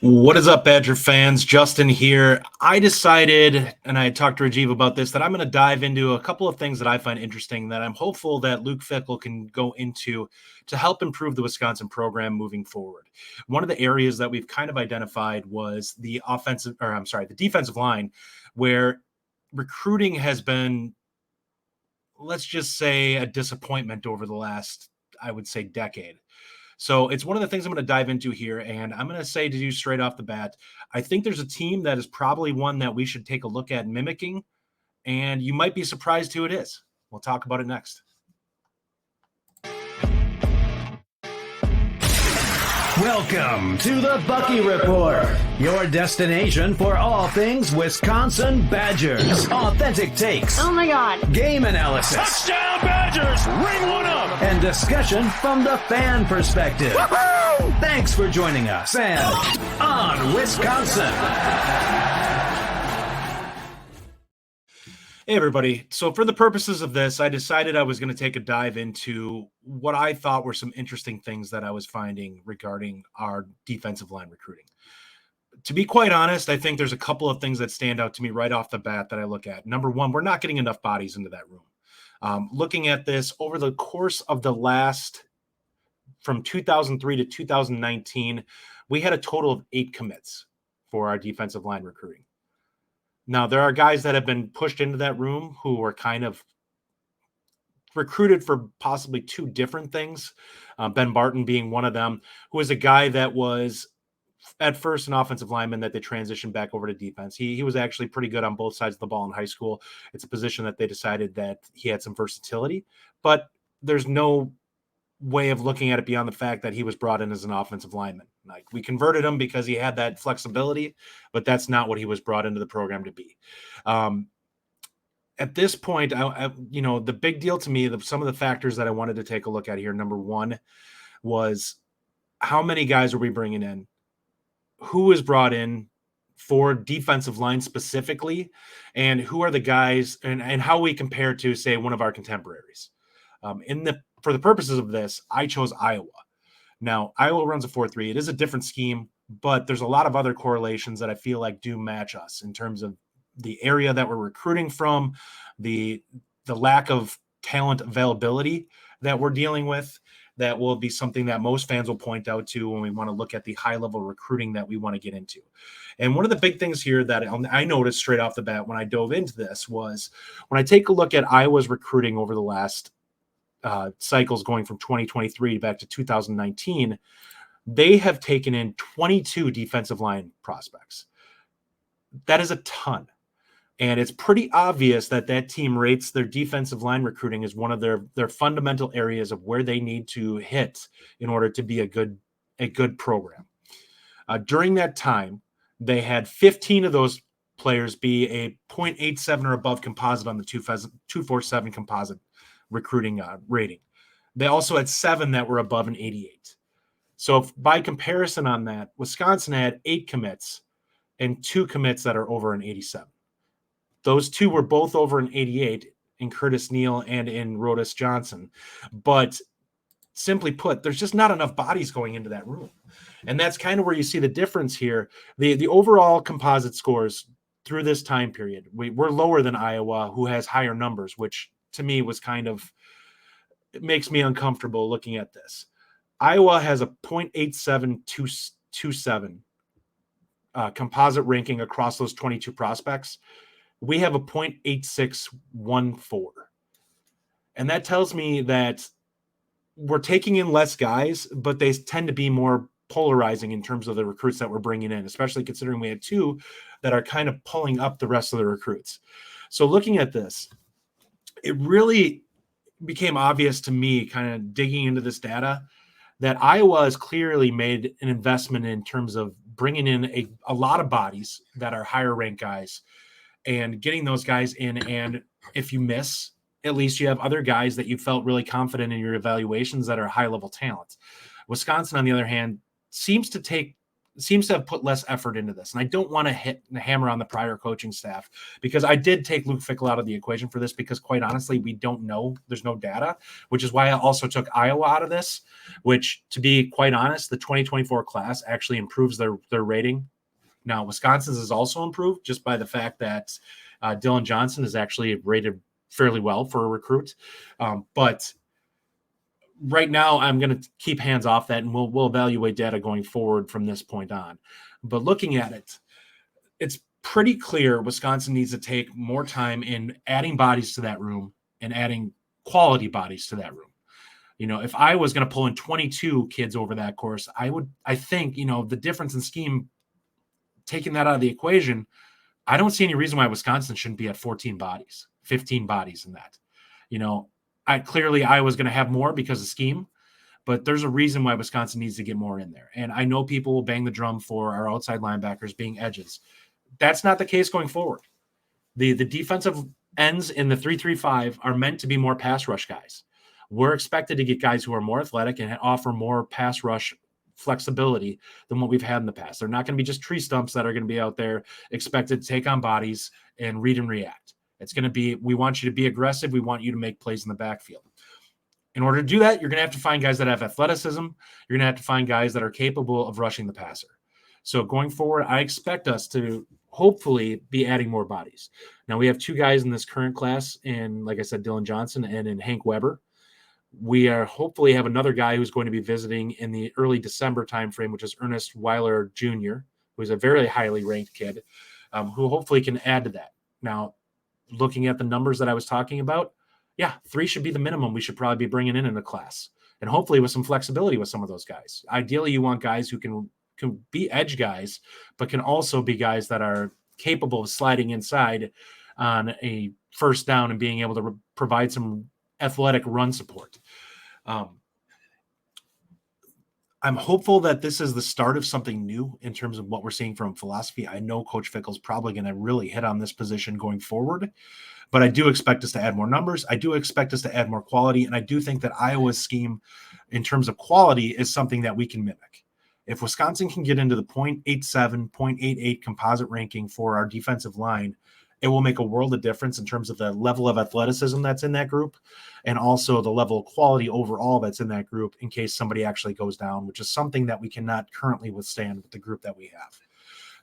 What is up, Badger fans? Justin here. I decided, and I talked to Rajiv about this, that I'm going to dive into a couple of things that I find interesting that I'm hopeful that Luke Fickell can go into to help improve the Wisconsin program moving forward. One of the areas that we've kind of identified was the the defensive line, where recruiting has been, let's just say, a disappointment over the last, I would say, decade. So it's one of the things I'm going to dive into here. And I'm going to say to you straight off the bat, I think there's a team that is probably one that we should take a look at mimicking. And you might be surprised who it is. We'll talk about it next. Welcome to the Bucky Report, your destination for all things Wisconsin Badgers. Authentic takes. Oh my God. Game analysis. Touchdown Badgers! Ring one up! And discussion from the fan perspective. Woo-hoo! Thanks for joining us and on Wisconsin. Hey, everybody. So for the purposes of this, I decided I was going to take a dive into what I thought were some interesting things that I was finding regarding our defensive line recruiting. To be quite honest, I think there's a couple of things that stand out to me right off the bat that I look at. Number one, we're not getting enough bodies into that room. Looking at this over the course of the last, from 2003 to 2019, we had a total of 8 commits for our defensive line recruiting. Now, there are guys that have been pushed into that room who were kind of recruited for possibly 2 different things. Ben Barton being one of them, who was a guy that was at first an offensive lineman that they transitioned back over to defense. He was actually pretty good on both sides of the ball in high school. It's a position that they decided that he had some versatility, but there's no way of looking at it beyond the fact that he was brought in as an offensive lineman. Like, we converted him because he had that flexibility, but that's not what he was brought into the program to be. At this point, the big deal to me, some of the factors that I wanted to take a look at here, number one was how many guys are we bringing in? Who is brought in for defensive line specifically, and who are the guys, and how we compare to, say, one of our contemporaries. For the purposes of this, I chose Iowa. Now, Iowa runs a 4-3. It is a different scheme, but there's a lot of other correlations that I feel like do match us in terms of the area that we're recruiting from, the lack of talent availability that we're dealing with. That will be something that most fans will point out to when we want to look at the high-level recruiting that we want to get into. And one of the big things here that I noticed straight off the bat when I dove into this was when I take a look at Iowa's recruiting over the last cycles going from 2023 back to 2019, they have taken in 22 defensive line prospects. That is a ton. And it's pretty obvious that team rates their defensive line recruiting as one of their fundamental areas of where they need to hit in order to be a good program. During that time, they had 15 of those players be a 0.87 or above composite on the 247 composite recruiting rating. They also had 7 that were above an 88. So by comparison on that, Wisconsin had 8 commits and 2 commits that are over an 87. Those 2 were both over an 88 in Curtis Neal and in Rodis Johnson. But simply put, there's just not enough bodies going into that room. And that's kind of where you see the difference here. The overall composite scores through this time period, we're lower than Iowa, who has higher numbers, which to me was it makes me uncomfortable looking at this. Iowa has a 0.8727 composite ranking across those 22 prospects. We have a 0.8614. And that tells me that we're taking in less guys, but they tend to be more polarizing in terms of the recruits that we're bringing in, especially considering we had 2 that are kind of pulling up the rest of the recruits. So looking at this, it really became obvious to me, kind of digging into this data, that Iowa has clearly made an investment in terms of bringing in a lot of bodies that are higher ranked guys and getting those guys in. And if you miss, at least you have other guys that you felt really confident in your evaluations that are high level talent. Wisconsin, on the other hand, seems to take seems to have put less effort into this. And I don't want to hammer on the prior coaching staff, because I did take Luke Fickell out of the equation for this, because quite honestly, we don't know. There's no data, which is why I also took Iowa out of this, which, to be quite honest, the 2024 class actually improves their rating. Now, Wisconsin's is also improved just by the fact that Dylan Johnson is actually rated fairly well for a recruit. But right now, I'm going to keep hands off that, and we'll evaluate data going forward from this point on. But looking at it, it's pretty clear Wisconsin needs to take more time in adding bodies to that room and adding quality bodies to that room. If I was going to pull in 22 kids over that course, I think, the difference in scheme, taking that out of the equation, I don't see any reason why Wisconsin shouldn't be at 14 bodies, 15 bodies in that. I was going to have more because of scheme, but there's a reason why Wisconsin needs to get more in there. And I know people will bang the drum for our outside linebackers being edges. That's not the case going forward. The defensive ends in the 3-3-5 are meant to be more pass rush guys. We're expected to get guys who are more athletic and offer more pass rush flexibility than what we've had in the past. They're not going to be just tree stumps that are going to be out there expected to take on bodies and read and react. It's going to be, we want you to be aggressive. We want you to make plays in the backfield. In order to do that, you're going to have to find guys that have athleticism. You're going to have to find guys that are capable of rushing the passer. So going forward, I expect us to hopefully be adding more bodies. Now, we have 2 guys in this current class, and like I said, Dylan Johnson and in Hank Weber. We are hopefully have another guy who's going to be visiting in the early December timeframe, which is Ernest Weiler Jr., who is a very highly ranked kid, who hopefully can add to that. Now, looking at the numbers that I was talking about, 3 should be the minimum we should probably be bringing in the class, and hopefully with some flexibility with some of those guys. Ideally, you want guys who can be edge guys, but can also be guys that are capable of sliding inside on a first down and being able to provide some athletic run support. I'm hopeful that this is the start of something new in terms of what we're seeing from philosophy. I know Coach Fickell's probably going to really hit on this position going forward, but I do expect us to add more numbers. I do expect us to add more quality, and I do think that Iowa's scheme in terms of quality is something that we can mimic. If Wisconsin can get into the 0.87, 0.88 composite ranking for our defensive line, it will make a world of difference in terms of the level of athleticism that's in that group, and also the level of quality overall that's in that group in case somebody actually goes down, which is something that we cannot currently withstand with the group that we have.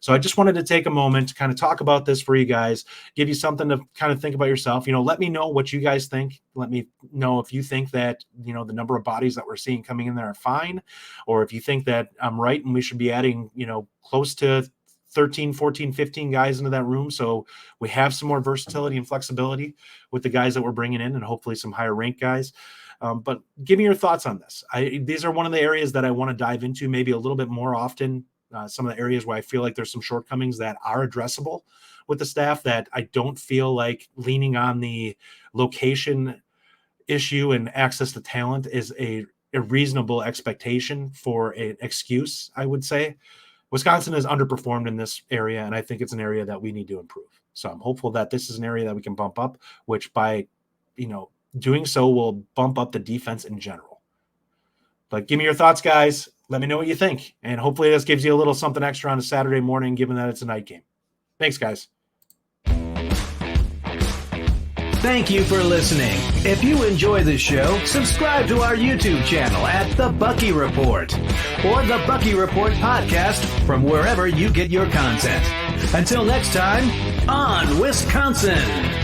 So I just wanted to take a moment to kind of talk about this for you guys, give you something to kind of think about yourself. Let me know what you guys think. Let me know if you think that, the number of bodies that we're seeing coming in there are fine, or if you think that I'm right and we should be adding, close to 13, 14, 15 guys into that room. So we have some more versatility and flexibility with the guys that we're bringing in, and hopefully some higher ranked guys. But give me your thoughts on this. These are one of the areas that I want to dive into maybe a little bit more often. Some of the areas where I feel like there's some shortcomings that are addressable with the staff, that I don't feel like leaning on the location issue and access to talent is a reasonable expectation for an excuse, I would say. Wisconsin has underperformed in this area, and I think it's an area that we need to improve. So I'm hopeful that this is an area that we can bump up, which by, doing so will bump up the defense in general. But give me your thoughts, guys. Let me know what you think. And hopefully this gives you a little something extra on a Saturday morning, given that it's a night game. Thanks, guys. Thank you for listening. If you enjoy the show, subscribe to our YouTube channel at The Bucky Report or The Bucky Report Podcast from wherever you get your content. Until next time, on Wisconsin.